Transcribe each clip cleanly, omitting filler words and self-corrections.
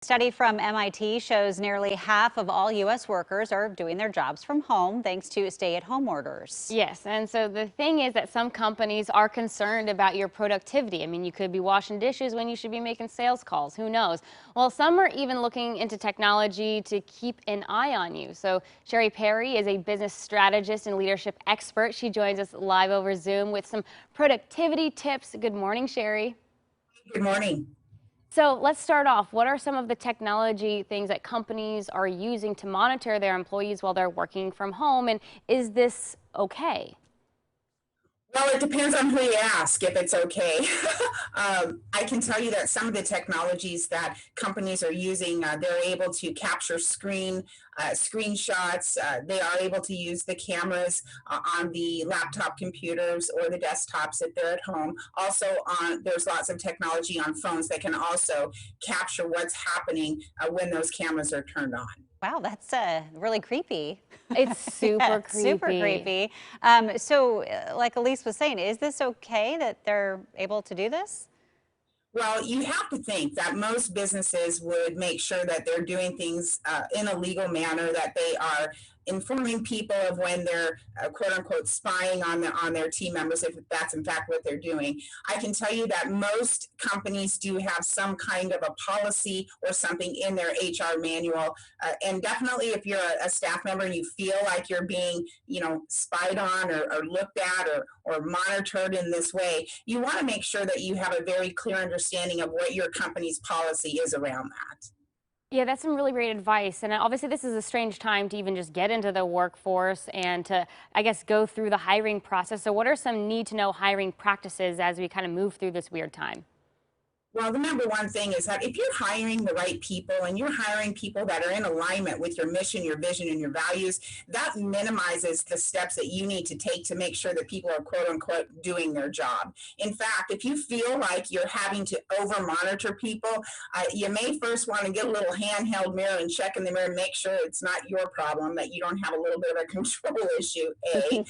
Study from MIT shows nearly half of all U.S. workers are doing their jobs from home thanks to stay-at-home orders. Yes, and so the thing is that some companies are concerned about your productivity. I mean, you could be washing dishes when you should be making sales calls. Who knows? Well, some are even looking into technology to keep an eye on you. So Cheri Perry is a business strategist and leadership expert. She joins us live over Zoom with some productivity tips. Good morning, Cheri. Good morning. So let's start off. What are some of the technology things that companies are using to monitor their employees while they're working from home? And is this okay? Well, it depends on who you ask if it's okay. I can tell you that some of the technologies that companies are using, they're able to capture screenshots. They are able to use the cameras on the laptop computers or the desktops if they're at home. Also, there's lots of technology on phones that can also capture what's happening when those cameras are turned on. Wow, that's really creepy. It's super Yeah, creepy. super creepy. Like Elise was saying, is this okay that they're able to do this? Well, you have to think that most businesses would make sure that they're doing things in a legal manner, that they are informing people of when they're quote unquote spying on their team members, if that's in fact what they're doing. I can tell you that most companies do have some kind of a policy or something in their HR manual. And definitely if you're a staff member and you feel like you're being, spied on or looked at or monitored in this way, you want to make sure that you have a very clear understanding of what your company's policy is around that. Yeah, that's some really great advice. And obviously, this is a strange time to even just get into the workforce and to, I guess, go through the hiring process. So what are some need to know hiring practices as we kind of move through this weird time? Well, the number one thing is that if you're hiring the right people and you're hiring people that are in alignment with your mission, your vision, and your values, that minimizes the steps that you need to take to make sure that people are quote unquote doing their job. In fact, if you feel like you're having to over monitor people, you may first want to get a little handheld mirror and check in the mirror and make sure it's not your problem, that you don't have a little bit of a control issue, A.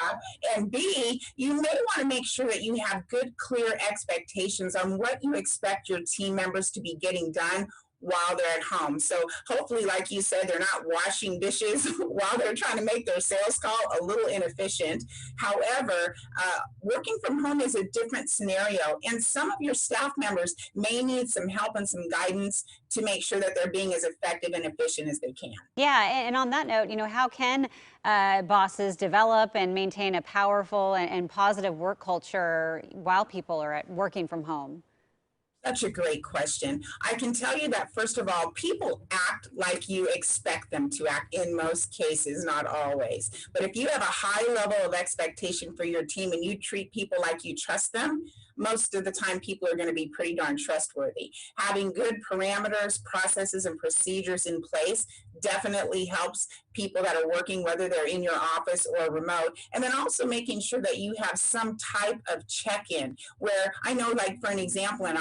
Yeah. And B, you may want to make sure that you have good, clear expectations on what you expect your team members to be getting done while they're at home. So hopefully, like you said, they're not washing dishes while they're trying to make their sales call, a little inefficient. However, working from home is a different scenario, and some of your staff members may need some help and some guidance to make sure that they're being as effective and efficient as they can. Yeah, and on that note, how can bosses develop and maintain a powerful and positive work culture while people are working from home? Such a great question. I can tell you that, first of all, people act like you expect them to act in most cases, not always. But if you have a high level of expectation for your team and you treat people like you trust them, most of the time people are going to be pretty darn trustworthy. Having good parameters, processes, and procedures in place definitely helps people that are working, whether they're in your office or remote. And then also making sure that you have some type of check-in, where I know, like for an example, in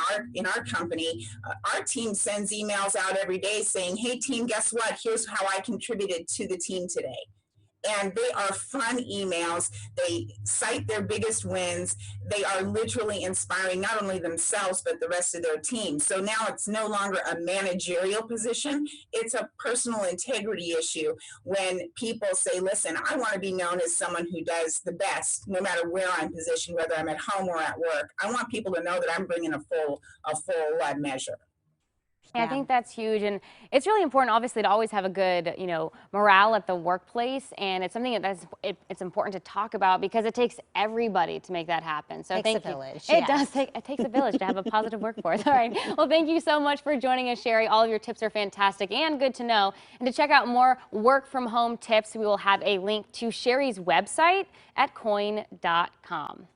our company, our team sends emails out every day saying, hey team, guess what? Here's how I contributed to the team today. And they are fun emails. They cite their biggest wins. They are literally inspiring not only themselves, but the rest of their team. So now it's no longer a managerial position. It's a personal integrity issue when people say, listen, I want to be known as someone who does the best, no matter where I'm positioned, whether I'm at home or at work. I want people to know that I'm bringing a full measure. Yeah, I think that's huge, and it's really important, obviously, to always have a good, morale at the workplace, and it's something it's important to talk about because it takes everybody to make that happen. So Takes thank a you. village. It takes a village to have a positive workforce. All right. Well, thank you so much for joining us, Cheri. All of your tips are fantastic and good to know. And to check out more work from home tips, we will have a link to Cheri's website at coin.com.